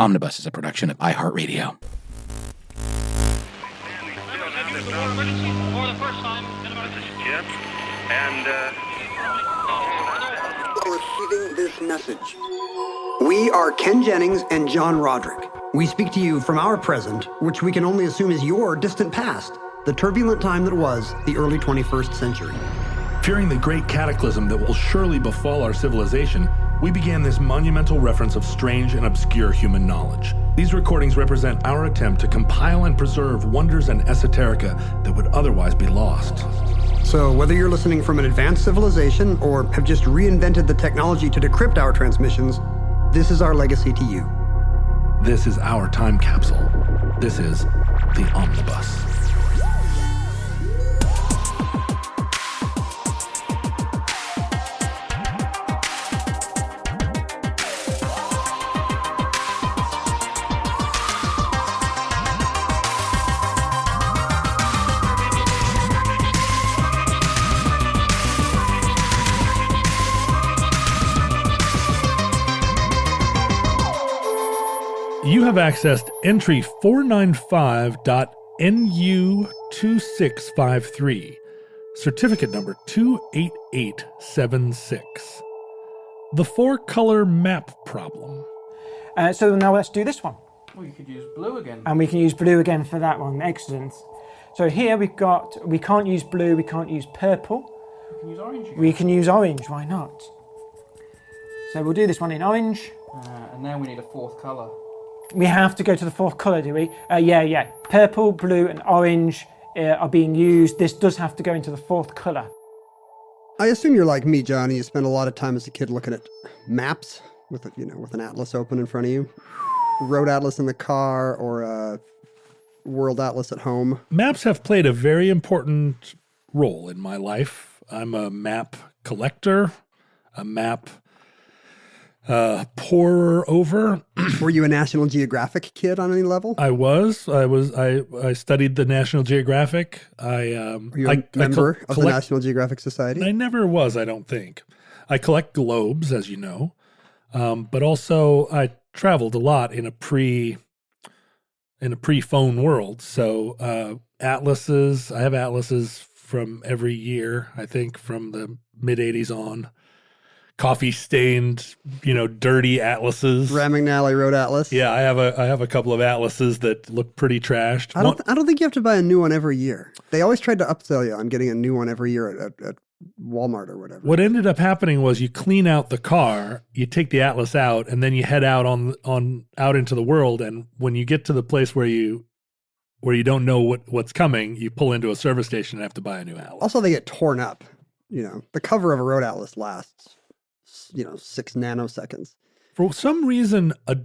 Omnibus is a production of iHeartRadio. This is Jim, and receiving this message. We are Ken Jennings and John Roderick. We speak to you from our present, which we can only assume is your distant past, the turbulent time that was the early 21st century. Fearing the great cataclysm that will surely befall our civilization, we began this monumental reference of strange and obscure human knowledge. These recordings represent our attempt to compile and preserve wonders and esoterica that would otherwise be lost. So whether you're listening from an advanced civilization or have just reinvented the technology to decrypt our transmissions, this is our legacy to you. This is our time capsule. This is the Omnibus. You have accessed entry 495.NU2653, certificate number 28876. The four-color map problem. So now let's do this one. Well, you could use blue again. And we can use blue again for that one. Excellent. So here we can't use blue, we can't use purple. We can use orange again. We can use orange, why not? So we'll do this one in orange. And now we need a fourth colour. We have to go to the fourth colour, do we? Yeah. Purple, blue and orange are being used. This does have to go into the fourth colour. I assume you're like me, Johnny. You spent a lot of time as a kid looking at maps with an atlas open in front of you. Road atlas in the car or a world atlas at home. Maps have played a very important role in my life. I'm a map collector, a map porer over. Were you a National Geographic kid on any level? I studied the National Geographic. Are you a member of the National Geographic Society? I never was, I don't think. I collect globes, as you know. But also I traveled a lot in a pre-phone world. So atlases, I have atlases from every year, I think from the mid-'80s on. Coffee-stained, dirty atlases. McNally Road Atlas. Yeah, I have a couple of atlases that look pretty trashed. I don't think you have to buy a new one every year. They always tried to upsell you on getting a new one every year at Walmart or whatever. What ended up happening was you clean out the car, you take the atlas out, and then you head out out into the world. And when you get to the place where you don't know what's coming, you pull into a service station and have to buy a new atlas. Also, they get torn up. The cover of a road atlas lasts 6 nanoseconds. For some reason, I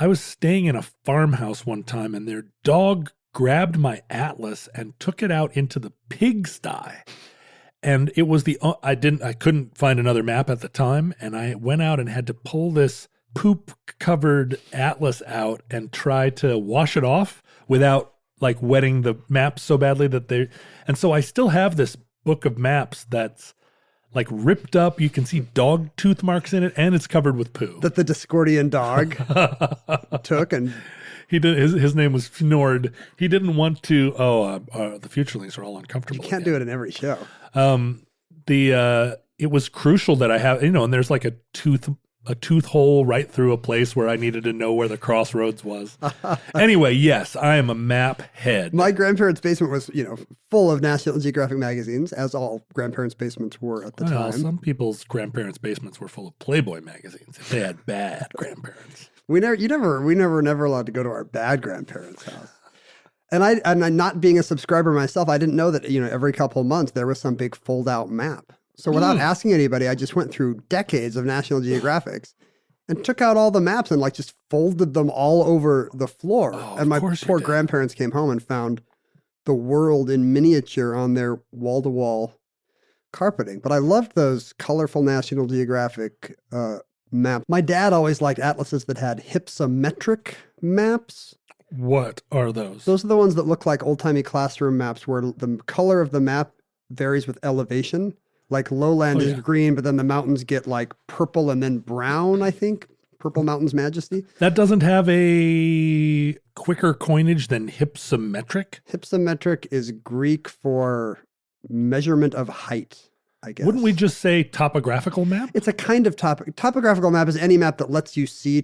was staying in a farmhouse one time and their dog grabbed my atlas and took it out into the pigsty. And it was I couldn't find another map at the time. And I went out and had to pull this poop covered atlas out and try to wash it off without wetting the map so badly and so I still have this book of maps that's ripped up. You can see dog tooth marks in it, and it's covered with poo. That the Discordian dog took, and he did. His name was Fjord. He didn't want to. The futurelings are all uncomfortable. You can't do it in every show. It was crucial that I have, and there's a tooth hole right through a place where I needed to know where the crossroads was. Anyway, yes, I am a map head. My grandparents' basement was, full of National Geographic magazines, as all grandparents' basements were at the time. Some people's grandparents' basements were full of Playboy magazines if they had bad grandparents. We never allowed to go to our bad grandparents' house. And I'm not being a subscriber myself, I didn't know that, every couple of months there was some big fold-out map. So without asking anybody, I just went through decades of National Geographics and took out all the maps and just folded them all over the floor. And my poor grandparents came home and found the world in miniature on their wall-to-wall carpeting. But I loved those colorful National Geographic maps. My dad always liked atlases that had hypsometric maps. What are those? Those are the ones that look like old-timey classroom maps where the color of the map varies with elevation. Lowland is green, but then the mountains get purple and then brown, I think, Purple Mountain's majesty. That doesn't have a quicker coinage than hypsometric? Hypsometric is Greek for measurement of height, I guess. Wouldn't we just say topographical map? It's a kind of topographical map is any map that lets you see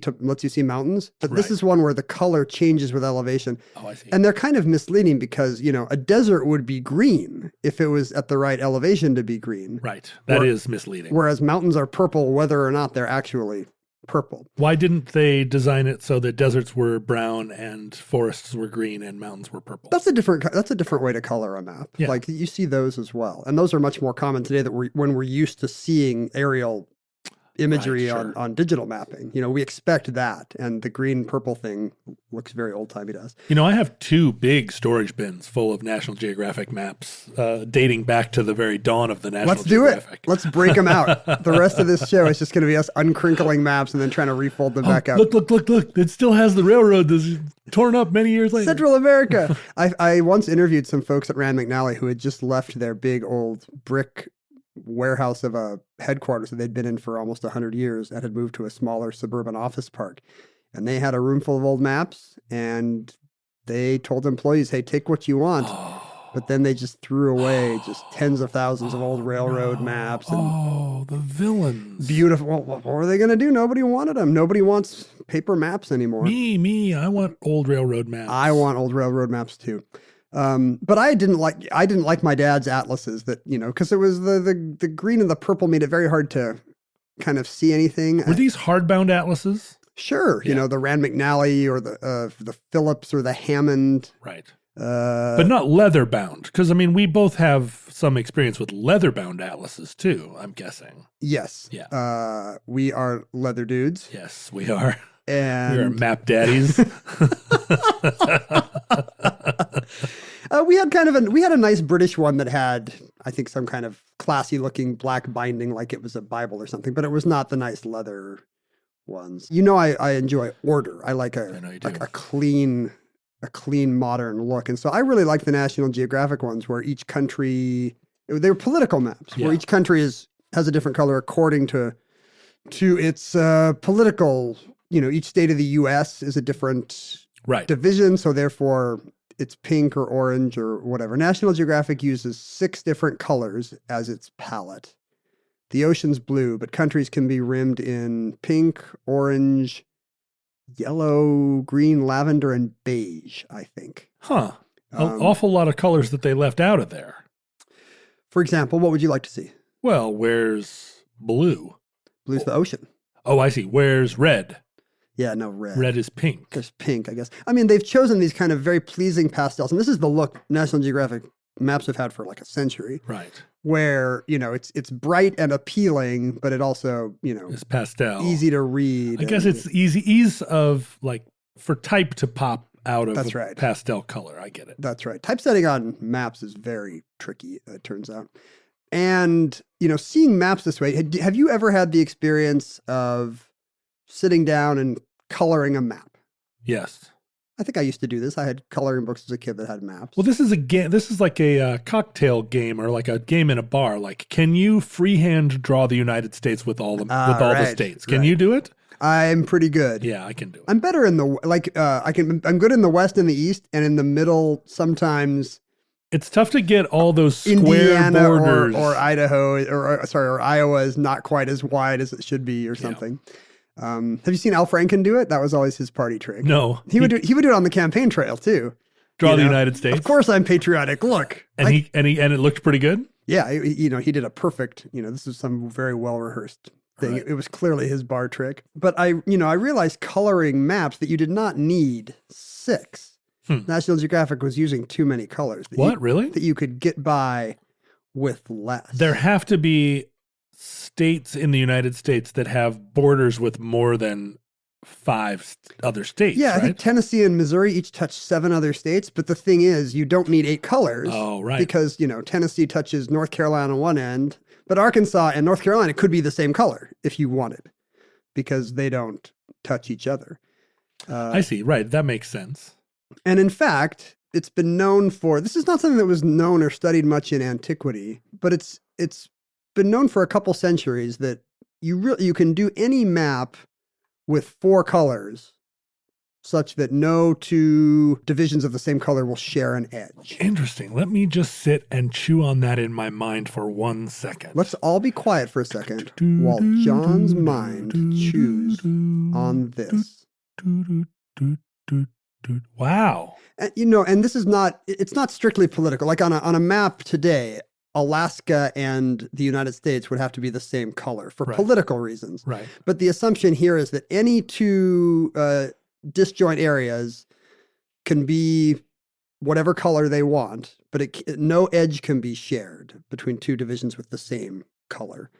mountains, but this Right. is one where the color changes with elevation. Oh, I see. And they're kind of misleading because, a desert would be green if it was at the right elevation to be green. Right. That is misleading. Whereas mountains are purple whether or not they're actually purple. Why didn't they design it so that deserts were brown and forests were green and mountains were purple? That's a different way to color a map. Yeah. Like you see those as well. And those are much more common today when we're used to seeing aerial imagery Right, sure. on digital mapping. We expect that. And the green purple thing looks very old timey to us. I have 2 big storage bins full of National Geographic maps dating back to the very dawn of the National Let's do Geographic. it. Let's break them out. The rest of this show is just going to be us uncrinkling maps and then trying to refold them back out. Look. It still has the railroad that's torn up many years later. Central America. I once interviewed some folks at Rand McNally who had just left their big old brick warehouse of a headquarters that they'd been in for almost 100 years and had moved to a smaller suburban office park. And they had a room full of old maps and they told employees, hey, take what you want. But then they just threw away just tens of thousands of old railroad maps. And the villains. beautiful. Well, what were they going to do? Nobody wanted them. Nobody wants paper maps anymore. Me. I want old railroad maps. I want old railroad maps too. But I didn't like my dad's atlases that, because it was the green and the purple made it very hard to kind of see anything. Were these hardbound atlases? Sure. Yeah. The Rand McNally or the Phillips or the Hammond. Right. But But not leather bound. Because, we both have some experience with leather bound atlases too, I'm guessing. yes. Yeah. We are leather dudes. Yes, we are. And We are map daddies. we had a nice British one that had, I think, some kind of classy looking black binding like it was a Bible or something, but it was not the nice leather ones. I enjoy order. I like I know you do. a clean modern look. And so I really like the National Geographic ones where each country, they were political maps where Yeah. each country has a different color according to its political, each state of the US is a different Right. division. So therefore it's pink or orange or whatever. National Geographic uses 6 different colors as its palette. The ocean's blue, but countries can be rimmed in pink, orange, yellow, green, lavender, and beige, I think. Huh. An Um, awful lot of colors that they left out of there. For example, what would you like to see? Well, where's blue? Blue's the ocean. Oh, I see. Where's red? Yeah, no, red. Red is pink. There's pink, I guess. They've chosen these kind of very pleasing pastels, and this is the look National Geographic maps have had for like a century, Right. where, it's bright and appealing, but it also, It's pastel. easy to read. I guess and- it's ease of for type to pop out of That's a right. pastel color. I get it. That's right. Typesetting on maps is very tricky, it turns out. And, seeing maps this way, have you ever had the experience of sitting down and coloring a map? Yes. I think I used to do this. I had coloring books as a kid that had maps. Well, this is a game. This is like a cocktail game or like a game in a bar. Like, can you freehand draw the United States with all the right, states? Can right. you do it? I'm pretty good. Yeah, I can do it. I'm better in I'm good in the West and the East, and in the middle sometimes It's tough to get all those square Indiana borders. or Idaho or Iowa is not quite as wide as it should be or something. Have you seen Al Franken do it? That was always his party trick. No, He would do it on the campaign trail too. draw the United States. Of course I'm patriotic. Look. and it looked pretty good. Yeah, he did a perfect, this is some very well-rehearsed thing. Right. It was clearly his bar trick. But I realized coloring maps that you did not need 6. National Geographic was using too many colors. Really? That you could get by with less. There have to be states in the United States that have borders with more than 5 other states. Yeah, I right? think Tennessee and Missouri each touch 7 other states. But the thing is, you don't need 8 colors. Oh, right. Because, Tennessee touches North Carolina on one end, but Arkansas and North Carolina could be the same color if you wanted, because they don't touch each other. I see. Right. That makes sense. And in fact, it's been known for, this is not something that was known or studied much in antiquity, but it's been known for a couple centuries that you can do any map with 4 colors such that no 2 divisions of the same color will share an edge. Interesting. Let me just sit and chew on that in my mind for 1 second. Let's all be quiet for a second while John's mind chews on this. Wow. And, and this is it's not strictly political. Like on a map today, Alaska and the United States would have to be the same color for political reasons. Right. But the assumption here is that any 2 disjoint areas can be whatever color they want, but no edge can be shared between 2 divisions with the same color.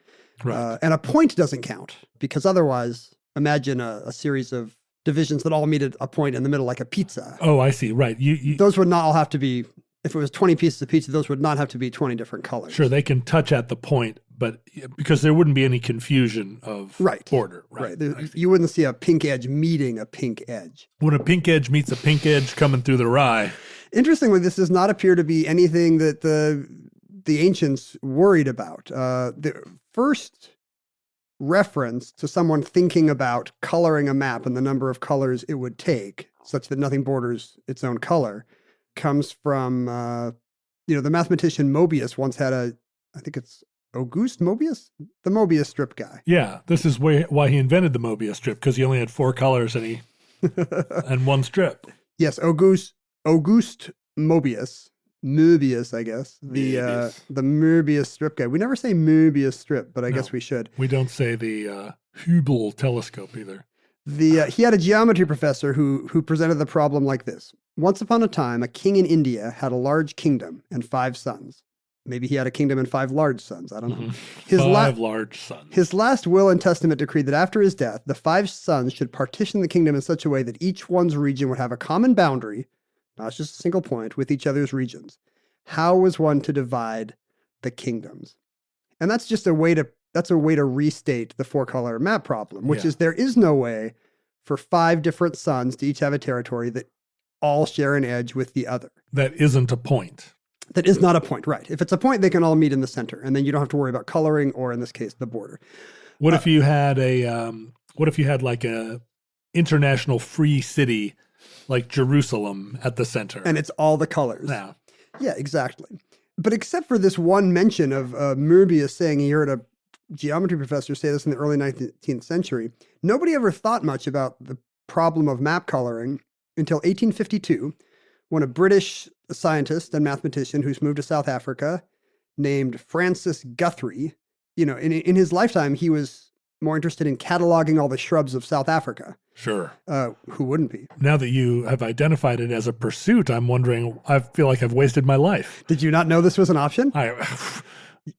Right. And a point doesn't count, because otherwise, imagine a series of divisions that all meet at a point in the middle, like a pizza. Oh, I see. Right. Those would not all have to be, if it was 20 pieces of pizza, those would not have to be 20 different colors. Sure, they can touch at the point, but because there wouldn't be any confusion of border. Right. You wouldn't see a pink edge meeting a pink edge. When a pink edge meets a pink edge coming through the rye. Interestingly, this does not appear to be anything that the ancients worried about. The first reference to someone thinking about coloring a map and the number of colors it would take, such that nothing borders its own color, comes from, the mathematician Mobius once had I think it's Auguste Mobius? The Mobius strip guy. Yeah, this is why he invented the Mobius strip, because he only had 4 colors and and 1 strip. Yes, Auguste Mobius, I guess. The Mobius strip guy. We never say Mobius strip, but I guess we should. We don't say the Hubble telescope either. He had a geometry professor who presented the problem like this. Once upon a time, a king in India had a large kingdom and 5 sons. Maybe he had a kingdom and 5 large sons. I don't know. Mm-hmm. 5 large sons. His last will and testament decreed that after his death, the 5 sons should partition the kingdom in such a way that each one's region would have a common boundary, not just a single point, with each other's regions. How was one to divide the kingdoms? And that's just a way to restate the 4-color map problem, which is there is no way for 5 different sons to each have a territory that all share an edge with the other. That isn't a point. That is not a point, right. If it's a point, they can all meet in the center, and then you don't have to worry about coloring or, in this case, the border. What if you had like a international free city like Jerusalem at the center? And it's all the colors. Yeah, exactly. But except for this one mention of Möbius saying he heard a geometry professor say this in the early 19th century, nobody ever thought much about the problem of map coloring until 1852, when a British scientist and mathematician who's moved to South Africa named Francis Guthrie, in his lifetime, he was more interested in cataloging all the shrubs of South Africa. Sure. Who wouldn't be? Now that you have identified it as a pursuit, I'm wondering, I feel like I've wasted my life. Did you not know this was an option?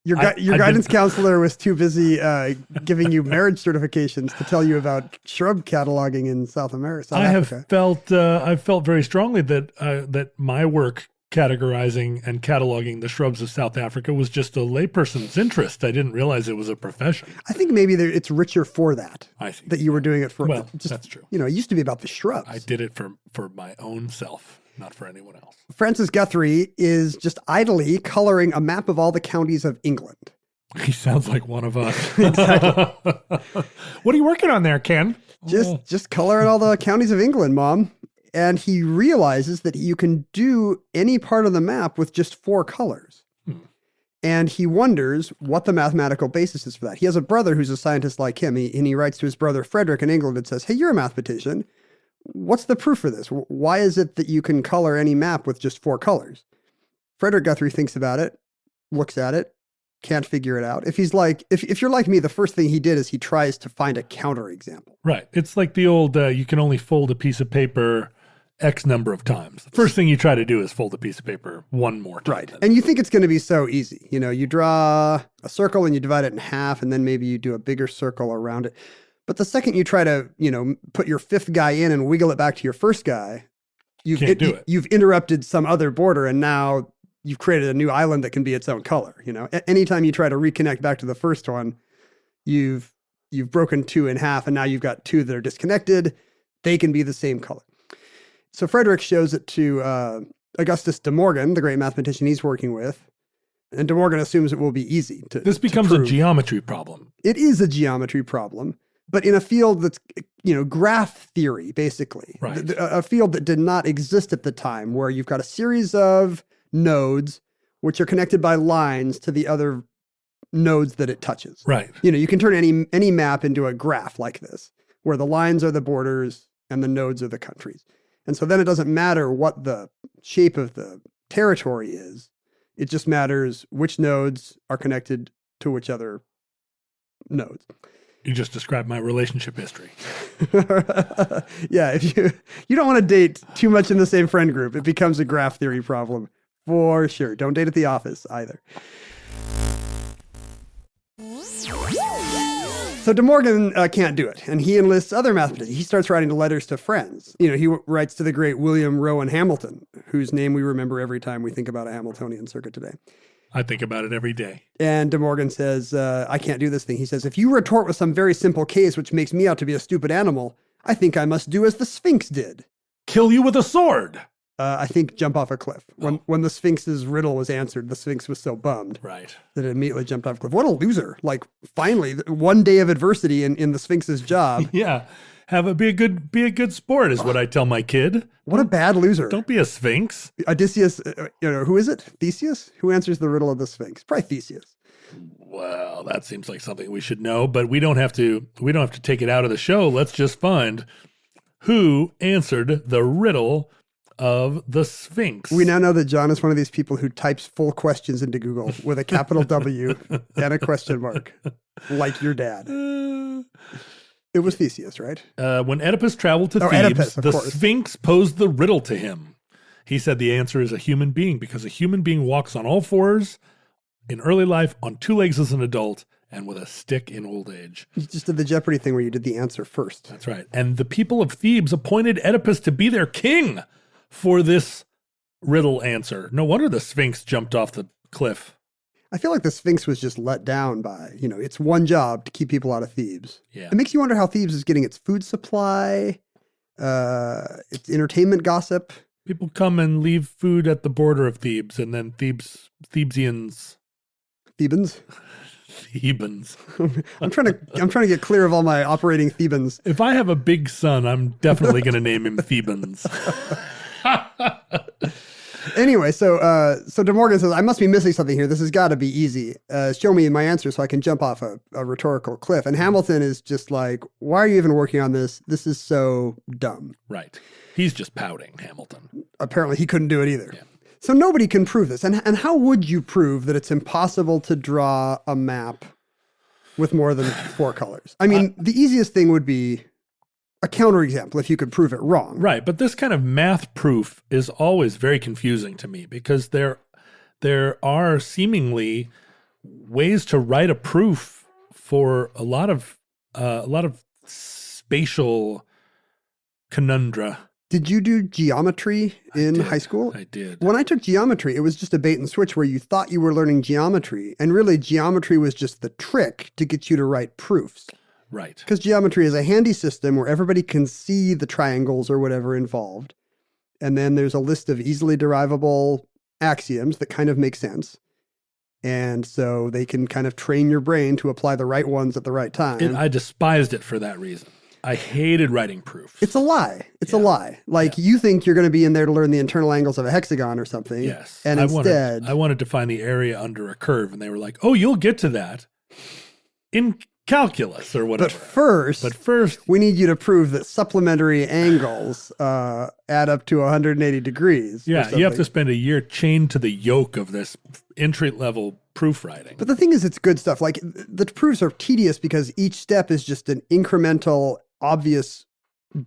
Your guidance counselor was too busy giving you marriage certifications to tell you about shrub cataloging in South Africa. I've felt very strongly that my work categorizing and cataloging the shrubs of South Africa was just a layperson's interest. I didn't realize it was a profession. I think maybe it's richer for that. I see. That you were doing it for. Well, that's true. It used to be about the shrubs. I did it for my own self, not for anyone else. Francis Guthrie is just idly coloring a map of all the counties of England. He sounds like one of us. Exactly. What are you working on there, Ken? Just coloring all the counties of England, Mom. And he realizes that you can do any part of the map with just 4 colors. And he wonders what the mathematical basis is for that. He has a brother who's a scientist like him, and he writes to his brother Frederick in England and says, hey, you're a mathematician. What's the proof for this? Why is it that you can color any map with just 4 colors? Frederick Guthrie thinks about it, looks at it, can't figure it out. If you're like me, the first thing he did is he tries to find a counterexample. Right. It's like the old, you can only fold a piece of paper X number of times. The first thing you try to do is fold a piece of paper one more time. Right. And you think it's going to be so easy. You draw a circle and you divide it in half, and then maybe you do a bigger circle around it. But the second you try to, put your 5th guy in and wiggle it back to your first guy, you've interrupted some other border, and now you've created a new island that can be its own color. Anytime you try to reconnect back to the first one, you've broken 2 in half, and now you've got 2 that are disconnected. They can be the same color. So Frederick shows it to Augustus de Morgan, the great mathematician he's working with. And de Morgan assumes it will be easy to This becomes to a prove. geometry problem. It is a geometry problem. but in a field that's, graph theory, basically. Right. A field that did not exist at the time, where you've got a series of nodes which are connected by lines to the other nodes that it touches. Right. You can turn any map into a graph like this, where the lines are the borders and the nodes are the countries. And so then it doesn't matter what the shape of the territory is. It just matters which nodes are connected to which other nodes. You just described my relationship history. Yeah, if you don't want to date too much in the same friend group, it becomes a graph theory problem for sure. Don't date at the office either. So De Morgan can't do it, and he enlists other mathematicians. He starts writing letters to friends. He writes to the great William Rowan Hamilton, whose name we remember every time we think about a Hamiltonian circuit today. I think about it every day. And De Morgan says, I can't do this thing. He says, if you retort with some very simple case which makes me out to be a stupid animal, I think I must do as the Sphinx did. Kill you with a sword. I think jump off a cliff. When the Sphinx's riddle was answered, the Sphinx was so bummed Right. that it immediately jumped off a cliff. What a loser. Like, finally, one day of adversity in the Sphinx's job. Yeah. Be a good sport is what I tell my kid. What a bad loser. Don't be a Sphinx. Odysseus, who is it? Theseus? Who answers the riddle of the Sphinx? Probably Theseus. Well, that seems like something we should know, but we don't have to take it out of the show. Let's just find who answered the riddle of the Sphinx. We now know that John is one of these people who types full questions into Google with a capital W and a question mark, like your dad. It was Theseus, right? When Oedipus traveled to Thebes, Oedipus, of the course. Sphinx posed the riddle to him. He said the answer is a human being, because a human being walks on all fours in early life, on two legs as an adult, and with a stick in old age. You just did the Jeopardy thing where you did the answer first. That's right. And the people of Thebes appointed Oedipus to be their king for this riddle answer. No wonder the Sphinx jumped off the cliff. I feel like the Sphinx was just let down by, its one job to keep people out of Thebes. Yeah. It makes you wonder how Thebes is getting its food supply, its entertainment gossip. People come and leave food at the border of Thebes, and then Thebesians. Thebans? Thebans. I'm trying to get clear of all my operating Thebans. If I have a big son, I'm definitely going to name him Thebans. Anyway, so De Morgan says, I must be missing something here. This has got to be easy. Show me my answer so I can jump off a rhetorical cliff. And Hamilton is just like, why are you even working on this? This is so dumb. Right. He's just pouting, Hamilton. Apparently he couldn't do it either. Yeah. So nobody can prove this. And how would you prove that it's impossible to draw a map with more than 4 colors? I mean, the easiest thing would be a counterexample if you could prove it wrong. Right, but this kind of math proof is always very confusing to me, because there are seemingly ways to write a proof for a lot of spatial conundra. Did you do geometry in high school? I did. When I took geometry, it was just a bait and switch where you thought you were learning geometry, and really geometry was just the trick to get you to write proofs. Right. Because geometry is a handy system where everybody can see the triangles or whatever involved. And then there's a list of easily derivable axioms that kind of make sense. And so they can kind of train your brain to apply the right ones at the right time. I despised it for that reason. I hated writing proofs. It's a lie. It's a lie. Like you think you're going to be in there to learn the internal angles of a hexagon or something. Yes. And instead... I wanted to find the area under a curve, and they were like, oh, you'll get to that in calculus or whatever. But first, we need you to prove that supplementary angles add up to 180 degrees. Yeah, you have to spend a year chained to the yoke of this entry-level proof writing. But the thing is, it's good stuff. Like, the proofs are tedious because each step is just an incremental, obvious,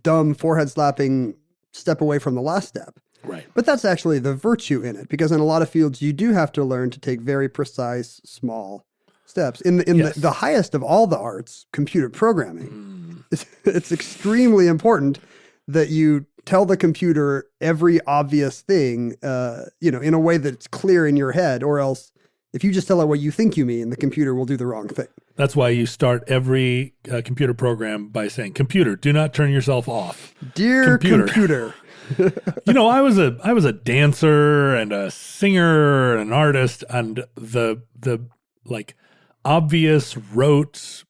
dumb, forehead-slapping step away from the last step. Right. But that's actually the virtue in it, because in a lot of fields, you do have to learn to take very precise, small steps. In the highest of all the arts, computer programming, it's extremely important that you tell the computer every obvious thing, in a way that's clear in your head, or else if you just tell it what you think you mean, the computer will do the wrong thing. That's why you start every computer program by saying, "Computer, do not turn yourself off." Dear computer. I was a dancer and a singer and an artist, and the like obvious rote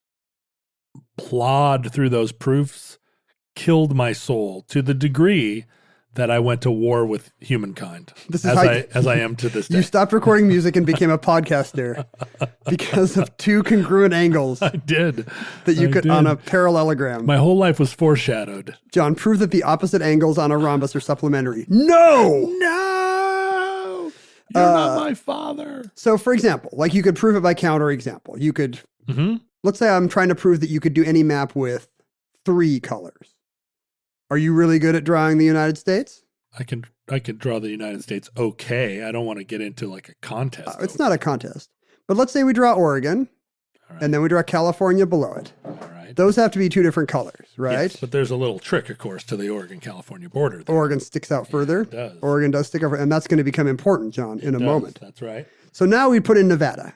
plod through those proofs killed my soul to the degree that I went to war with humankind, This is as I am to this day. You stopped recording music and became a podcaster because of two congruent angles I did. that you I could did. on a parallelogram. My whole life was foreshadowed. John, prove that the opposite angles on a rhombus are supplementary. No! No, you're not my father. So, for example, like you could prove it by counterexample. You could, let's say I'm trying to prove that you could do any map with 3 colors. Are you really good at drawing the United States? I can draw the United States okay. I don't want to get into like a contest. It's not a contest. But let's say we draw Oregon, and then we draw California below it. All right. Those have to be 2 different colors, right? Yes, but there's a little trick, of course, to the Oregon-California border. There. Oregon sticks out further. It does. Oregon does stick over, and that's going to become important, John, in a Does. moment. That's right. So now we put in Nevada.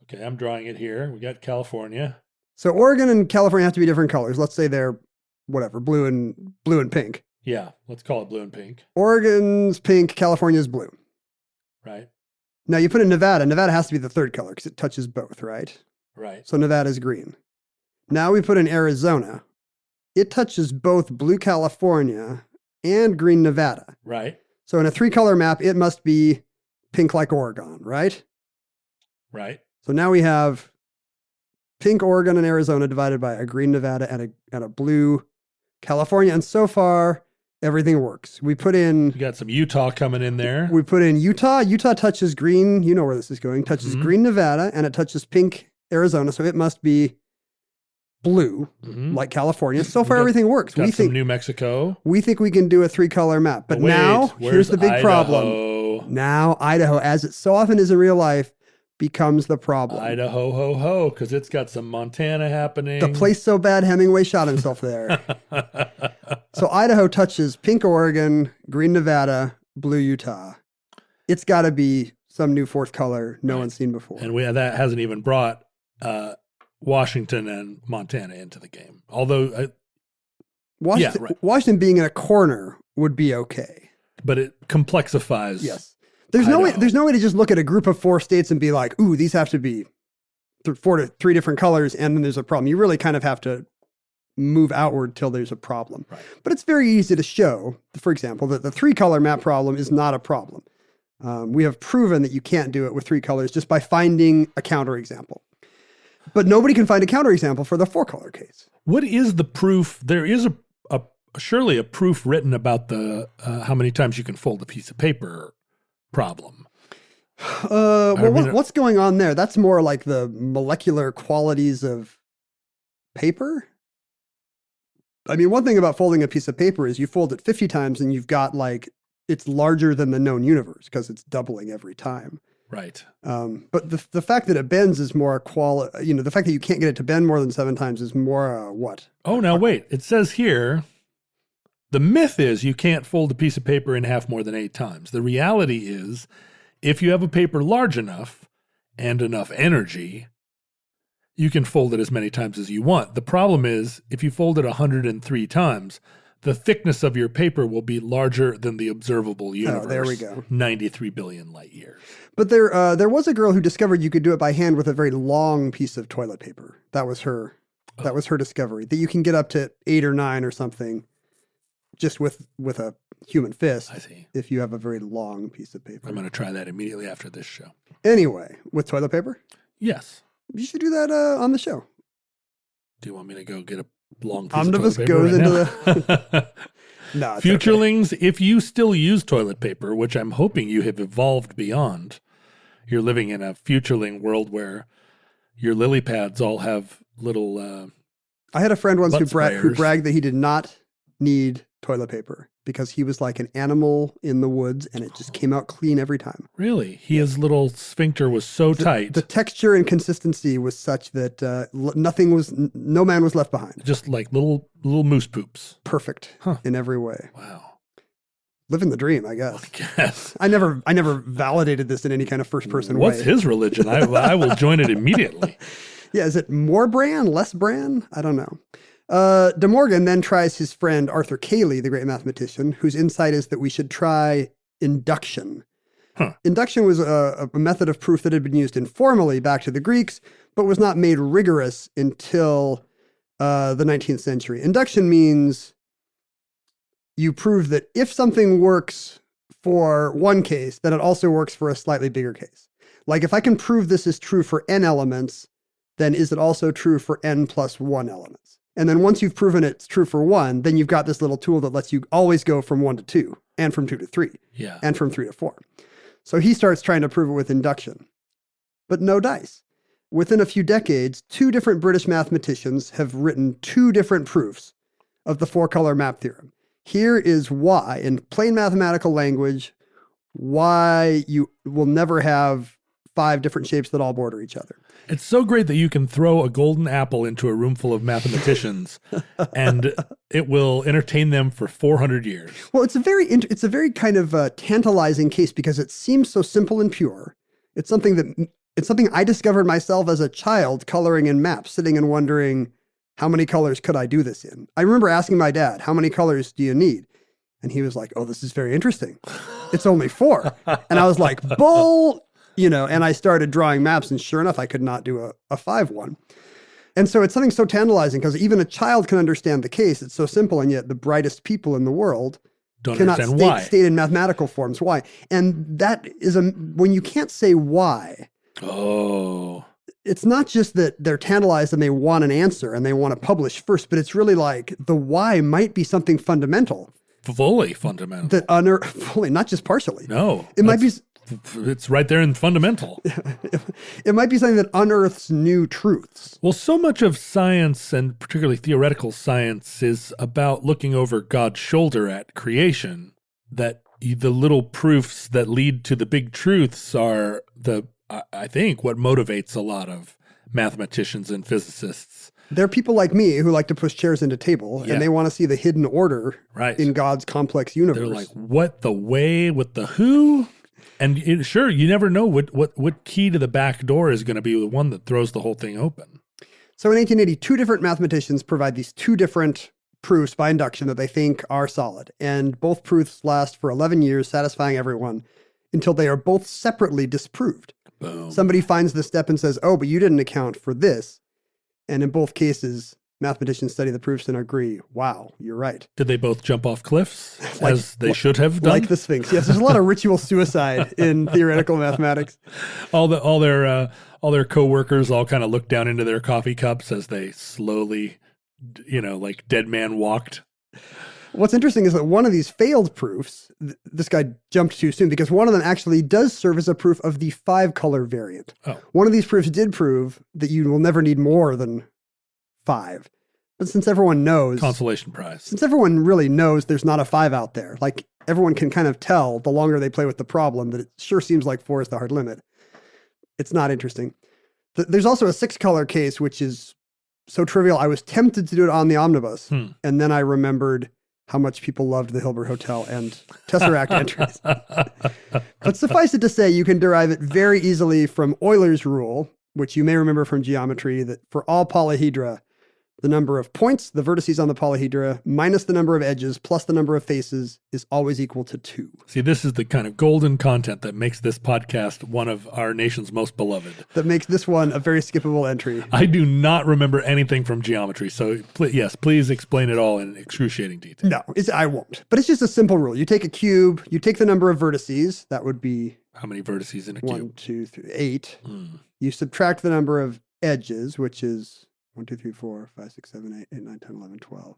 Okay, I'm drawing it here. We got California. So Oregon and California have to be different colors. Let's say they're whatever, blue and pink. Yeah, let's call it blue and pink. Oregon's pink, California's blue. Right. Now you put in Nevada. Nevada has to be the 3rd color because it touches both, right? Right. So Nevada's green. Now we put in Arizona. It touches both blue California and green Nevada. Right. So in a 3-color map, it must be pink like Oregon, right? Right. So now we have pink Oregon and Arizona divided by a green Nevada and a blue California. And so far, everything works. We put in We got some Utah coming in there. Utah. Utah touches green. You know where this is going. Touches green Nevada and it touches pink Arizona. So it must be blue like California. So far, everything works. Got some New Mexico. We think we can do a 3-color map. But wait, now, here's the big Idaho? problem. Now, Idaho, as it so often is in real life, becomes the problem. Idaho, ho, ho, because it's got some Montana happening. The place so bad, Hemingway shot himself there. So Idaho touches pink Oregon, green Nevada, blue Utah. It's got to be some new 4th color no one's seen before. And that hasn't even brought Washington and Montana into the game. Although, Washington, yeah, right. Washington being in a corner would be okay. But it complexifies. Yes. There's no way. Idaho. There's no way to just look at a group of 4 states and be like, "Ooh, these have to be 3 different colors," and then there's a problem. You really kind of have to move outward till there's a problem. Right. But it's very easy to show, for example, that the 3-color map problem is not a problem. We have proven that you can't do it with 3 colors just by finding a counterexample. But nobody can find a counterexample for the 4-color case. What is the proof? There is surely a proof written about the how many times you can fold a piece of paper problem. What's going on there? That's more like the molecular qualities of paper. I mean, one thing about folding a piece of paper is you fold it 50 times and you've got it's larger than the known universe because it's doubling every time. Right. But the fact that it bends is more the fact that you can't get it to bend more than 7 times is more what? Oh, now wait. It says here, the myth is you can't fold a piece of paper in half more than 8 times. The reality is, if you have a paper large enough and enough energy, you can fold it as many times as you want. The problem is, if you fold it 103 times, the thickness of your paper will be larger than the observable universe. Oh, there we go. 93 billion light years. But there was a girl who discovered you could do it by hand with a very long piece of toilet paper. That was her discovery, that you can get up to 8 or 9 or something just with a human fist. I see. If you have a very long piece of paper. I'm going to try that immediately after this show. Anyway, with toilet paper? Yes. You should do that on the show. Do you want me to go get a long piece Omnibus of toilet paper goes right into now? No, it's Futurelings, if you still use toilet paper, which I'm hoping you have evolved beyond, you're living in a futureling world where your lily pads all have little I had a friend once who butt sprayers. bragged that he did not need toilet paper because he was like an animal in the woods and it just came out clean every time. Really? His little sphincter was so tight. The texture and consistency was such that no man was left behind. Just like little moose poops. Perfect in every way. Wow. Living the dream, I guess. Yes. I never validated this in any kind of first person way. What's his religion? I will join it immediately. Yeah, is it more bran, less bran? I don't know. De Morgan then tries his friend Arthur Cayley, the great mathematician, whose insight is that we should try induction. Induction was a method of proof that had been used informally back to the Greeks, but was not made rigorous until the 19th century. Induction means you prove that if something works for one case, then it also works for a slightly bigger case. Like if I can prove this is true for n elements, then is it also true for n plus 1 elements? And then once you've proven it's true for 1, then you've got this little tool that lets you always go from 1 to 2, and from 2 to 3, and from 3 to 4. So he starts trying to prove it with induction. But no dice. Within a few decades, 2 different British mathematicians have written 2 different proofs of the 4-color map theorem. Here is why, in plain mathematical language, why you will never have 5 different shapes that all border each other. It's so great that you can throw a golden apple into a room full of mathematicians and it will entertain them for 400 years. Well, it's a very kind of tantalizing case because it seems so simple and pure. It's something I discovered myself as a child coloring in maps, sitting and wondering, how many colors could I do this in? I remember asking my dad, how many colors do you need? And he was like, oh, this is very interesting. It's only 4. And I was like, bull, and I started drawing maps, and sure enough, I could not do a 5 one. And so it's something so tantalizing because even a child can understand the case. It's so simple, and yet the brightest people in the world cannot state in mathematical forms why. And that is when you can't say why. Oh. It's not just that they're tantalized and they want an answer and they want to publish first, but it's really like the why might be something fundamental. Fully fundamental. That fully, not just partially. No. It might be... It's right there in fundamental. It might be something that unearths new truths. Well, so much of science, and particularly theoretical science, is about looking over God's shoulder at creation, that the little proofs that lead to the big truths are I think, what motivates a lot of mathematicians and physicists. There are people like me who like to push chairs into table, and they want to see the hidden order in God's complex universe. They're like, what the way with the who? And sure, you never know what key to the back door is going to be the one that throws the whole thing open. So in 1880, 2 different mathematicians provide these 2 different proofs by induction that they think are solid. And both proofs last for 11 years, satisfying everyone, until they are both separately disproved. Boom. Somebody finds the step and says, oh, but you didn't account for this. And in both cases, mathematicians study the proofs and agree, wow, you're right. Did they both jump off cliffs as they should have done? Like the Sphinx. Yes, there's a lot of ritual suicide in theoretical mathematics. All their coworkers all kind of looked down into their coffee cups as they slowly, like dead man walked. What's interesting is that one of these failed proofs, this guy jumped too soon because one of them actually does serve as a proof of the 5-color variant. Oh. One of these proofs did prove that you will never need more than 5. But since everyone knows... Consolation prize. Since everyone really knows there's not a 5 out there, like everyone can kind of tell the longer they play with the problem that it sure seems like 4 is the hard limit. It's not interesting. There's also a 6-color case, which is so trivial. I was tempted to do it on the omnibus. And then I remembered how much people loved the Hilbert Hotel and Tesseract entries. But suffice it to say, you can derive it very easily from Euler's rule, which you may remember from geometry, that for all polyhedra, the number of points, the vertices on the polyhedra, minus the number of edges, plus the number of faces, is always equal to 2. See, this is the kind of golden content that makes this podcast one of our nation's most beloved. That makes this one a very skippable entry. I do not remember anything from geometry, so yes, please explain it all in excruciating detail. No, I won't. But it's just a simple rule. You take a cube, you take the number of vertices, that would be... How many vertices in a cube? 1, 2, 3, 8. You subtract the number of edges, which is 1, 2, 3, 4, 5, 6, 7, 8, 9, 10, 11, 12.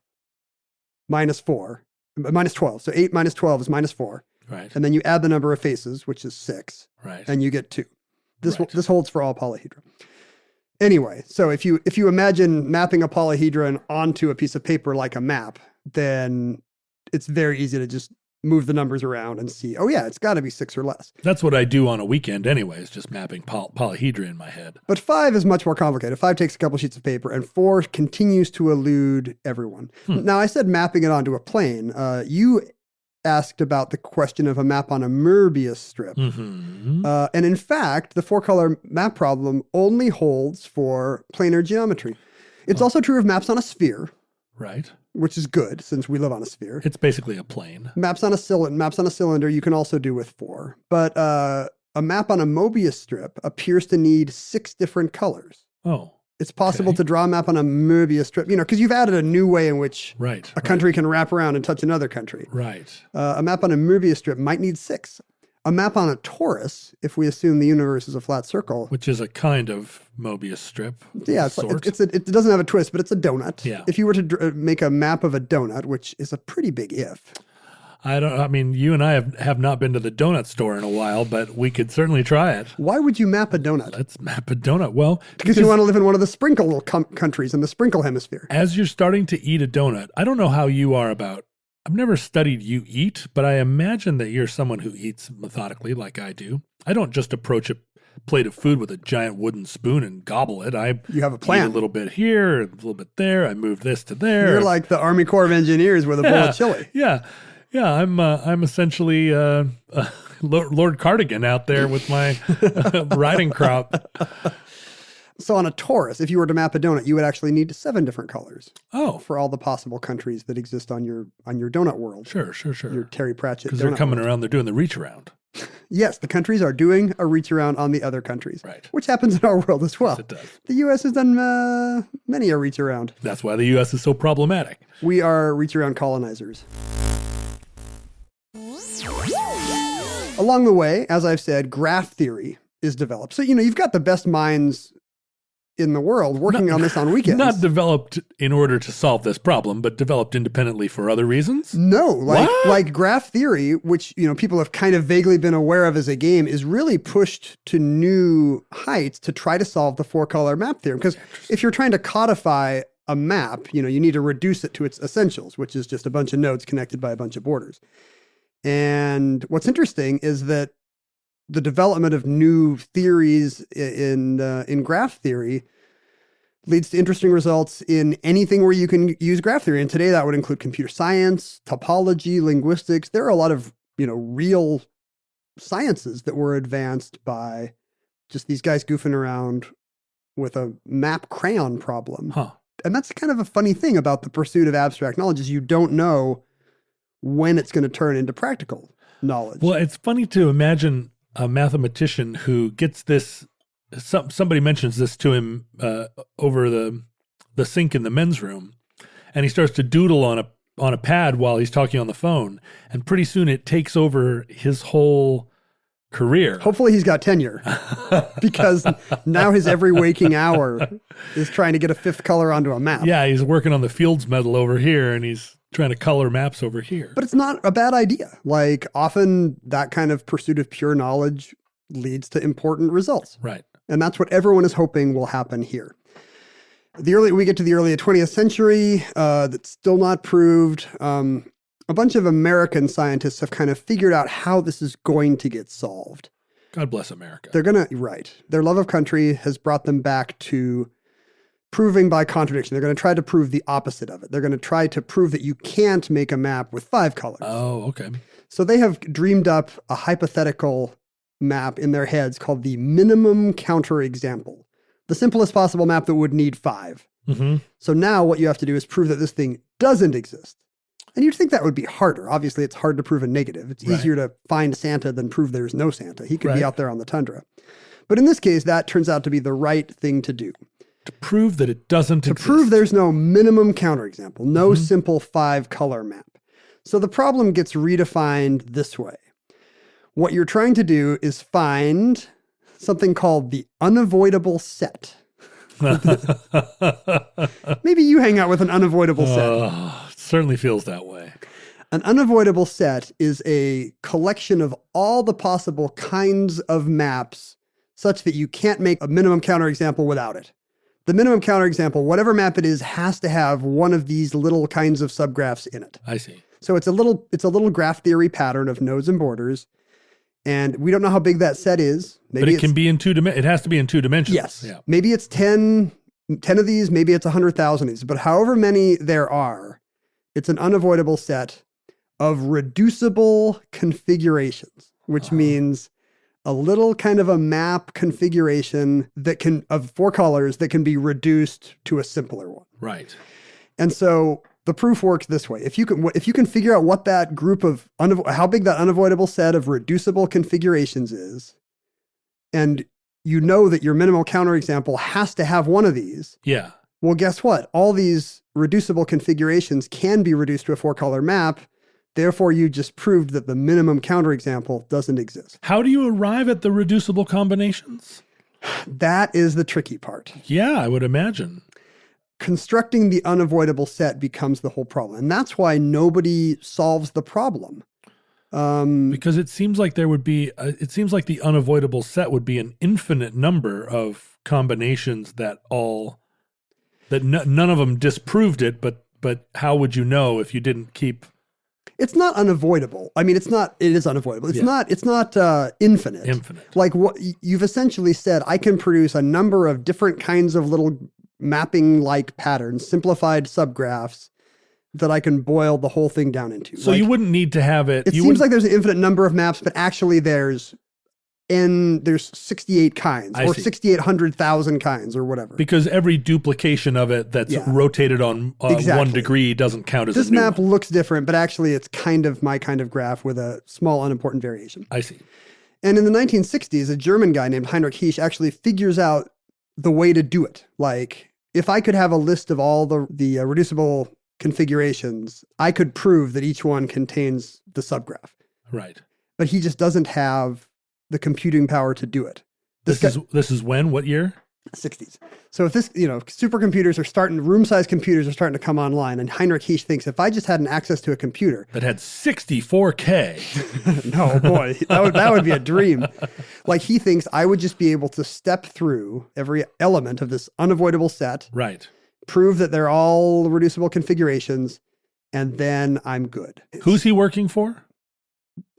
Minus 4. Minus 12. So 8 minus 12 is minus 4. Right. And then you add the number of faces, which is 6. Right. And you get 2. This holds for all polyhedra. Anyway, so if you imagine mapping a polyhedron onto a piece of paper like a map, then it's very easy to just move the numbers around and see, oh yeah, it's got to be 6 or less. That's what I do on a weekend anyways, just mapping polyhedra in my head. But 5 is much more complicated. 5 takes a couple sheets of paper, and 4 continues to elude everyone. Now, I said mapping it onto a plane. You asked about the question of a map on a Möbius strip. And in fact, the 4-color map problem only holds for planar geometry. It's also true of maps on a sphere. Right. Which is good, since we live on a sphere. It's basically a plane. Maps on a cylinder you can also do with 4. But a map on a Möbius strip appears to need 6 different colors. Oh. It's possible Okay. to draw a map on a Möbius strip, because you've added a new way in which Right. a country can wrap around and touch another country. Right. A map on a Möbius strip might need 6. A map on a torus, if we assume the universe is a flat circle. Which is a kind of Mobius strip. Yeah, sort. it doesn't have a twist, but it's a donut. Yeah. If you were to make a map of a donut, which is a pretty big if. I mean, you and I have not been to the donut store in a while, but we could certainly try it. Why would you map a donut? Let's map a donut. Well, Because you want to live in one of the sprinkle countries in the sprinkle hemisphere. as you're starting to eat a donut, I don't know how you are about. I've never studied you eat, but I imagine that you're someone who eats methodically like I do. I don't just approach a plate of food with a giant wooden spoon and gobble it. You have a plan. Eat a little bit here, a little bit there. I move this to there. You're like the Army Corps of Engineers with a bowl of chili. Yeah. I'm essentially Lord Cardigan out there with my riding crop. So on a torus, if you were to map a donut, you would actually need 7 different colors Oh, for all the possible countries that exist on your donut world. sure. Your Terry Pratchett Because they're donut coming world. around, they're doing the reach around. Yes, the countries are doing a reach around on the other countries, Right. which happens in our world as well. Yes, it does. The U.S. has done many a reach around. That's why the U.S. is so problematic. We are reach around colonizers. Along the way, as I've said, graph theory is developed. So, you've got the best minds in the world working on this on weekends. Not developed in order to solve this problem, but developed independently for other reasons. No, What? like graph theory, which people have kind of vaguely been aware of as a game, is really pushed to new heights to try to solve the 4-color map theorem. Because if you're trying to codify a map, you need to reduce it to its essentials, which is just a bunch of nodes connected by a bunch of borders. And what's interesting is that the development of new theories in graph theory leads to interesting results in anything where you can use graph theory. And today that would include computer science, topology, linguistics. There are a lot of, real sciences that were advanced by just these guys goofing around with a map crayon problem. Huh. And that's kind of a funny thing about the pursuit of abstract knowledge is you don't know when it's going to turn into practical knowledge. Well, it's funny to imagine a mathematician who gets this. Somebody mentions this to him over the sink in the men's room, and he starts to doodle on a pad while he's talking on the phone, and pretty soon it takes over his whole career. Hopefully he's got tenure because now his every waking hour is trying to get a 5th color onto a map. Yeah, he's working on the Fields Medal over here, and he's trying to color maps over here. But it's not a bad idea. Like often that kind of pursuit of pure knowledge leads to important results. Right. And that's what everyone is hoping will happen here. We get to the early 20th century, that's still not proved. A bunch of American scientists have kind of figured out how this is going to get solved. God bless America. Right. Their love of country has brought them back to proving by contradiction. They're going to try to prove the opposite of it. They're going to try to prove that you can't make a map with 5 colors. Oh, okay. So they have dreamed up a hypothetical map in their heads called the minimum counterexample, the simplest possible map that would need 5. Mm-hmm. So now what you have to do is prove that this thing doesn't exist. And you'd think that would be harder. Obviously, it's hard to prove a negative. It's Right. easier to find Santa than prove there's no Santa. He could Right. be out there on the tundra. But in this case, that turns out to be the right thing to do. To prove that it doesn't To exist. prove there's no minimum counterexample, no simple 5-color map. So the problem gets redefined this way. What you're trying to do is find something called the unavoidable set. Maybe you hang out with an unavoidable set. It certainly feels that way. An unavoidable set is a collection of all the possible kinds of maps such that you can't make a minimum counterexample without it. The minimum counterexample, whatever map it is, has to have one of these little kinds of subgraphs in it. I see. So it's a little graph theory pattern of nodes and borders. And we don't know how big that set is. But it can be in 2 dimensions. It has to be in 2 dimensions. Yes. Yeah. Maybe it's 10 of these, maybe it's 100,000 of these. But however many there are, it's an unavoidable set of reducible configurations, which means a little kind of a map configuration of 4 colors that can be reduced to a simpler one. Right. And so the proof works this way. If you can figure out what that group of how big that unavoidable set of reducible configurations is, and you know that your minimal counterexample has to have one of these. Yeah. Well, guess what? All these reducible configurations can be reduced to a 4-color map. Therefore, you just proved that the minimum counterexample doesn't exist. How do you arrive at the reducible combinations? That is the tricky part. Yeah, I would imagine. Constructing the unavoidable set becomes the whole problem. And that's why nobody solves the problem. Because it seems like there would be, the unavoidable set would be an infinite number of combinations that none of them disproved it, but how would you know if you didn't keep? It's not unavoidable. I mean, it is unavoidable. It's not infinite. Infinite. Like what you've essentially said, I can produce a number of different kinds of little mapping-like patterns, simplified subgraphs that I can boil the whole thing down into. So you wouldn't need to have it. It seems like there's an infinite number of maps, but actually there's 68 kinds or 6,800,000 kinds or whatever. Because every duplication of it that's rotated on Exactly. 1 degree doesn't count as this a new map one. looks different, but actually it's kind of my kind of graph with a small unimportant variation. I see. And in the 1960s, a German guy named Heinrich Heesch actually figures out the way to do it. Like, if I could have a list of all the reducible configurations, I could prove that each one contains the subgraph. Right. But he just doesn't have the computing power to do it. This is when? What year? 60s. So if supercomputers are room-sized computers are starting to come online, and Heinrich Heesch thinks if I just had an access to a computer that had 64K. No, boy, that would be a dream. Like, he thinks I would just be able to step through every element of this unavoidable set, Right. prove that they're all reducible configurations, and then I'm good. Who's he working for?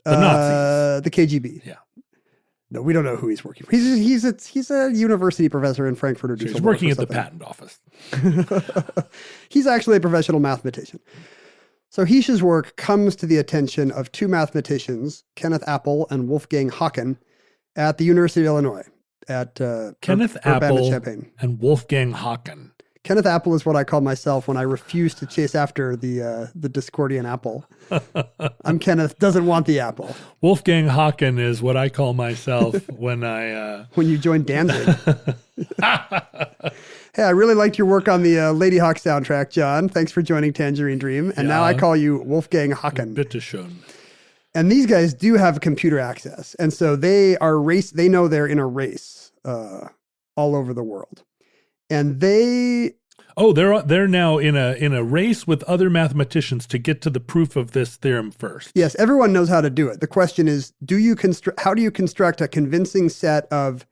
The Nazis. The KGB. Yeah. No, we don't know who he's working for. He's a university professor in Frankfurt or So he's Düsseldorf working or at the something. patent office. He's actually a professional mathematician. So Heesch's work comes to the attention of two mathematicians, Kenneth Appel and Wolfgang Haken, at the University of Illinois at Kenneth Appel and Wolfgang Haken. Kenneth Appel is what I call myself when I refuse to chase after the Discordian apple. I'm Kenneth, doesn't want the apple. Wolfgang Haken is what I call myself when when you join Danzig. Hey, I really liked your work on the Lady Hawk soundtrack, John. Thanks for joining Tangerine Dream. And now I call you Wolfgang Haken. Bitteschön. And these guys do have computer access. And so they know they're in a race all over the world. And they're now in a race with other mathematicians to get to the proof of this theorem first. Yes, everyone knows how to do it. The question is, how do you construct a convincing set of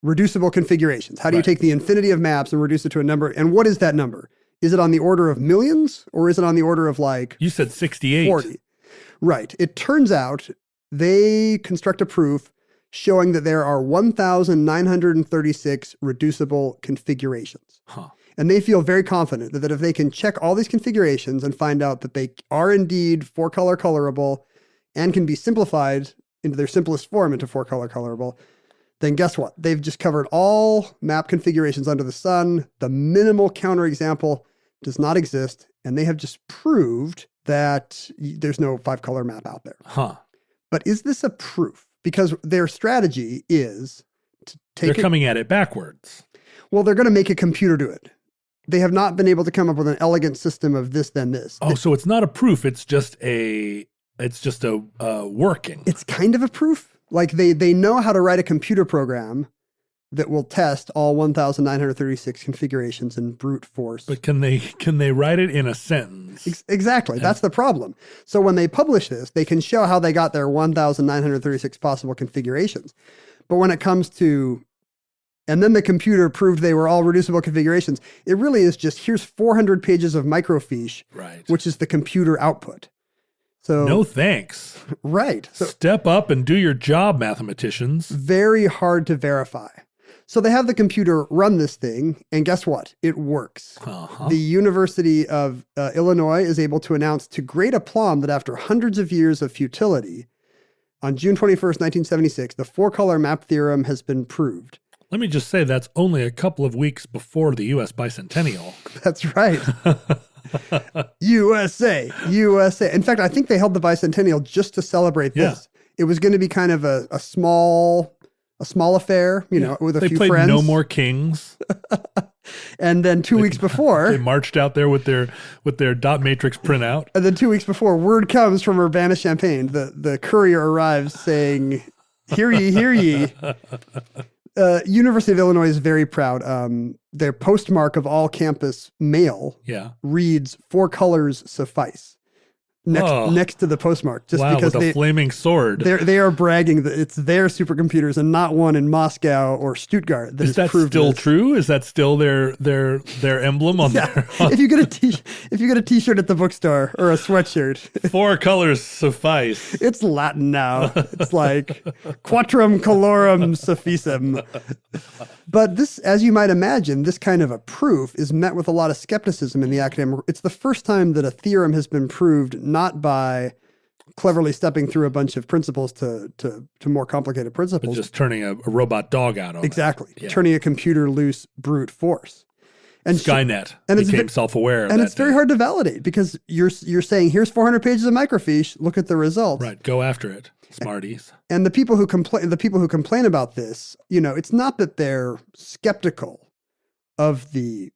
reducible configurations? How do you take the infinity of maps and reduce it to a number? And what is that number? Is it on the order of millions, or is it on the order of You said 68. 40? Right. It turns out they construct a proof showing that there are 1,936 reducible configurations. Huh. And they feel very confident that if they can check all these configurations and find out that they are indeed 4-color colorable and can be simplified into their simplest form into 4-color colorable, then guess what? They've just covered all map configurations under the sun. The minimal counterexample does not exist, and they have just proved that there's no 5-color map out there. Huh. But is this a proof? Because their strategy is to take They're coming at it backwards. Well, they're going to make a computer do it. They have not been able to come up with an elegant system of this, then this. Oh, so it's not a proof. It's just a working. It's kind of a proof. Like they know how to write a computer program that will test all 1,936 configurations in brute force. But can they write it in a sentence? Exactly. That's the problem. So when they publish this, they can show how they got their 1,936 possible configurations. But when it comes to, and then the computer proved they were all reducible configurations, it really is just, here's 400 pages of microfiche, right, which is the computer output. So no thanks. Right. So step up and do your job, mathematicians. Very hard to verify. So they have the computer run this thing, and guess what? It works. Uh-huh. The University of Illinois is able to announce to great aplomb that after hundreds of years of futility, on June 21st, 1976, the 4-color map theorem has been proved. Let me just say that's only a couple of weeks before the U.S. bicentennial. That's right. USA. In fact, I think they held the bicentennial just to celebrate this. It was going to be kind of a small a small affair, with a they few played friends. No More Kings. And then 2 weeks before, They marched out there with their dot matrix printout. and then 2 weeks before, word comes from Urbana-Champaign. The courier arrives saying, "Hear ye, hear ye." University of Illinois is very proud. Their postmark of all campus mail Yeah. reads 4 colors suffice next to the postmark, just Wow, because with a flaming sword. they are bragging that it's their supercomputers and not one in Moscow or Stuttgart. Is that still true? Is that still their emblem on their? If you get a T-shirt at the bookstore or a sweatshirt, 4 colors suffice. it's Latin now. It's like quatrum colorum sufficem. But this, as you might imagine, this kind of a proof is met with a lot of skepticism in the academic. It's the first time that a theorem has been proved not by cleverly stepping through a bunch of principles to more complicated But principles. just turning a robot dog out on it. Exactly. Yeah. Turning a computer loose brute force. And Skynet and it's became self-aware. and it's very hard to validate because you're saying, here's 400 pages of microfiche, look at the results. Right, go after it, smarties. And the people who complain about this, it's not that they're skeptical of the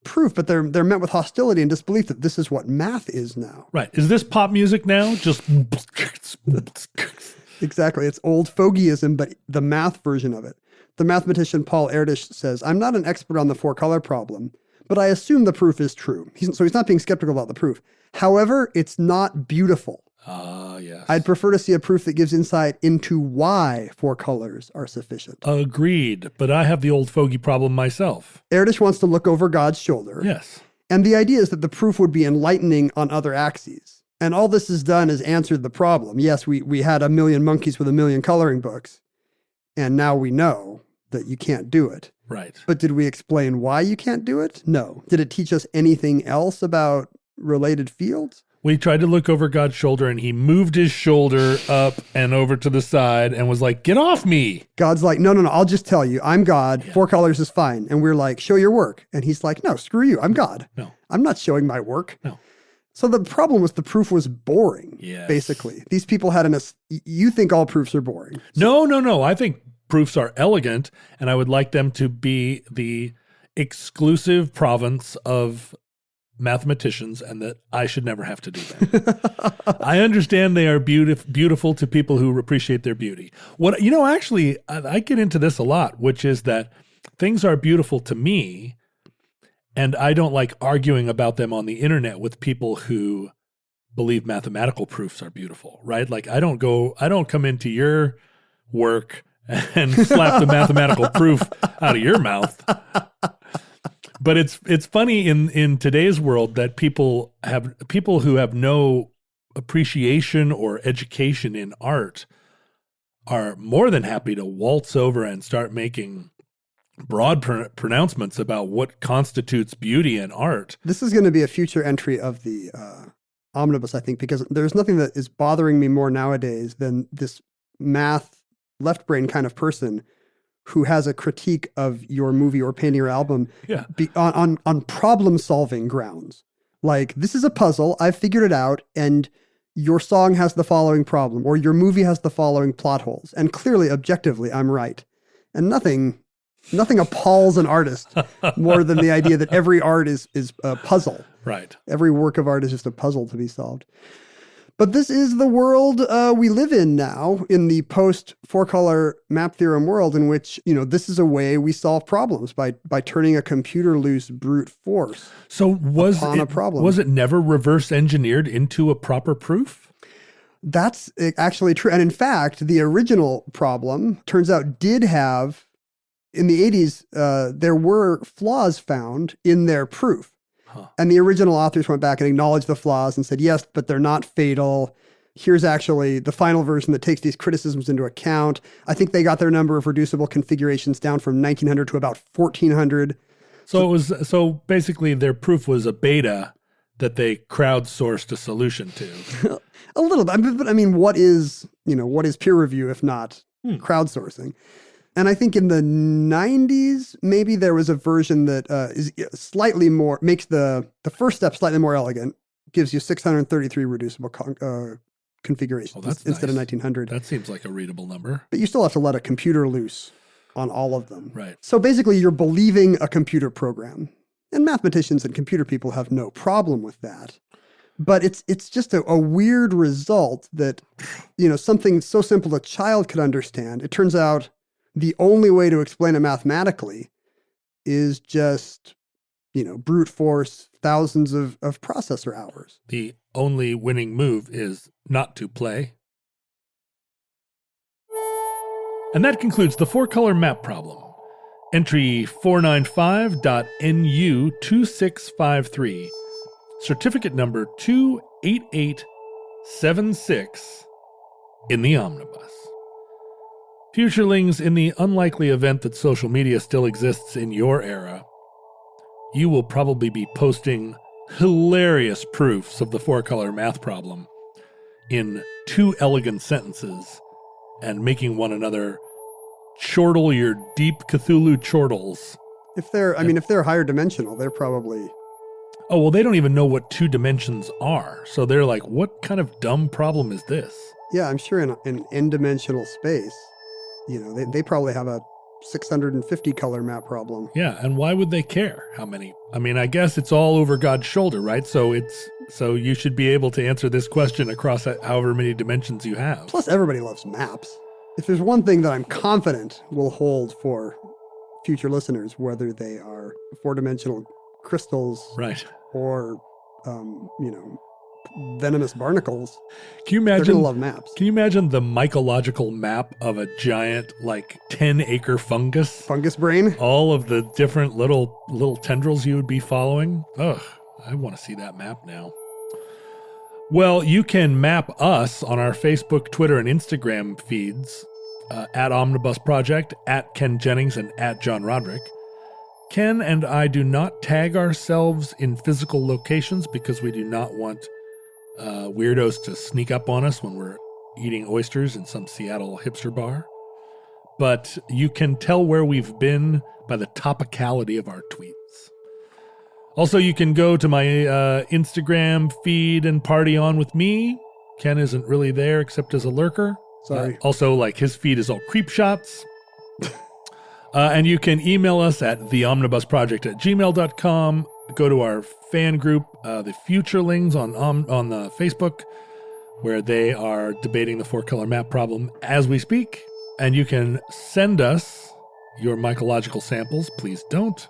proof, but they're met with hostility and disbelief that this is what math is now. Right, is this pop music now? Just Exactly. It's old fogeyism, but the math version of it. The mathematician Paul Erdős says, "I'm not an expert on the 4-color problem, but I assume the proof is true." So he's not being skeptical about the proof. However, it's not beautiful. Yes. I'd prefer to see a proof that gives insight into why 4 colors are sufficient. Agreed, but I have the old fogey problem myself. Erdős wants to look over God's shoulder. Yes. And the idea is that the proof would be enlightening on other axes. And all this has done is answered the problem. Yes, we had a million monkeys with a million coloring books, and now we know that you can't do it. Right. But did we explain why you can't do it? No. Did it teach us anything else about related fields? We tried to look over God's shoulder, and he moved his shoulder up and over to the side and was like, "Get off me." God's like, no, I'll just tell you, I'm God. 4 colors is fine. And we're like, show your work. And he's like, no, screw you. I'm God. No. I'm not showing my work. No. So the problem was the proof was boring, Yes. basically. These people had you think all proofs are boring. No. I think proofs are elegant, and I would like them to be the exclusive province of mathematicians, and that I should never have to do them. I understand they are beautiful to people who appreciate their beauty. Actually, I get into this a lot, which is that things are beautiful to me, and I don't like arguing about them on the internet with people who believe mathematical proofs are beautiful, right? Like I don't come into your work and slap the mathematical proof out of your mouth. But it's funny in today's world that people who have no appreciation or education in art are more than happy to waltz over and start making broad pronouncements about what constitutes beauty in art. This is going to be a future entry of the omnibus, I think, because there's nothing that is bothering me more nowadays than this math left brain kind of person who has a critique of your movie or painting or album on problem solving grounds. Like, this is a puzzle, I've figured it out, and your song has the following problem, or your movie has the following plot holes. And clearly, objectively, I'm right. And nothing appalls an artist more than the idea that every art is a puzzle. Right. Every work of art is just a puzzle to be solved. But this is the world we live in now, in the post 4-color map theorem world, in which, this is a way we solve problems by turning a computer loose brute force. So upon a problem. Was it never reverse engineered into a proper proof? That's actually true. And in fact, the original problem turns out did have, in the 80s, there were flaws found in their proof. And the original authors went back and acknowledged the flaws and said, yes, but they're not fatal. Here's actually the final version that takes these criticisms into account. I think they got their number of reducible configurations down from 1900 to about 1400. So basically their proof was a beta that they crowdsourced a solution to. A little bit. But I mean, what is peer review if not crowdsourcing? And I think in the 90s, maybe there was a version that is slightly more, makes the first step slightly more elegant, gives you 633 reducible configurations that's instead of nice. 1900. That seems like a readable number. But you still have to let a computer loose on all of them. Right. So basically, you're believing a computer program. And mathematicians and computer people have no problem with that. But it's just a weird result that, something so simple a child could understand. It turns out the only way to explain it mathematically is just, brute force thousands of processor hours. The only winning move is not to play. And that concludes the 4-color map problem. Entry 495.NU2653. Certificate number 28876 in the omnibus. Futurelings, in the unlikely event that social media still exists in your era, you will probably be posting hilarious proofs of the 4-color math problem in 2 elegant sentences and making one another chortle your deep Cthulhu chortles. If they're higher dimensional, they're probably... Oh, well, they don't even know what 2 dimensions are. So they're like, what kind of dumb problem is this? Yeah, I'm sure in n-dimensional space, they probably have a 650 color map problem. Yeah, and why would they care how many? I mean, I guess it's all over God's shoulder, right? So you should be able to answer this question across however many dimensions you have. Plus, everybody loves maps. If there's one thing that I'm confident will hold for future listeners, whether they are 4-dimensional crystals, right, or venomous barnacles, can you they're imagine? gonna love maps. Can you imagine the mycological map of a giant, 10-acre fungus brain? All of the different little tendrils you would be following. Ugh, I want to see that map now. Well, you can map us on our Facebook, Twitter, and Instagram feeds at Omnibus Project, at Ken Jennings, and at John Roderick. Ken and I do not tag ourselves in physical locations because we do not want weirdos to sneak up on us when we're eating oysters in some Seattle hipster bar. But you can tell where we've been by the topicality of our tweets. Also, you can go to my Instagram feed and party on with me. Ken isn't really there except as a lurker. Sorry. Also, his feed is all creep shots. And you can email us at theomnibusproject@gmail.com. Go to our fan group, the Futurelings on the Facebook, where they are debating the 4-color map problem as we speak. And you can send us your mycological samples, please don't,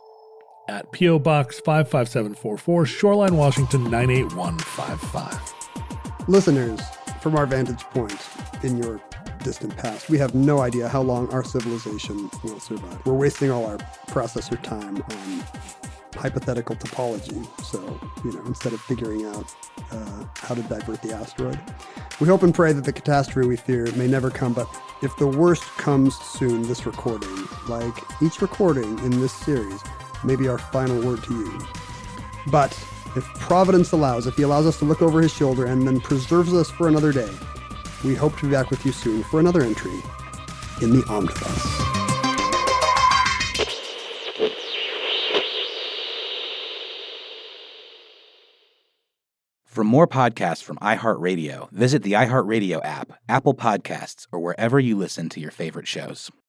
at P.O. Box 55744, Shoreline, Washington 98155. Listeners, from our vantage point in your distant past, we have no idea how long our civilization will survive. We're wasting all our processor time on hypothetical topology. So, instead of figuring out how to divert the asteroid, we hope and pray that the catastrophe we fear may never come. But if the worst comes soon, this recording, like each recording in this series, may be our final word to you. But if Providence allows, if he allows us to look over his shoulder and then preserves us for another day, we hope to be back with you soon for another entry in the Omnibus. For more podcasts from iHeartRadio, visit the iHeartRadio app, Apple Podcasts, or wherever you listen to your favorite shows.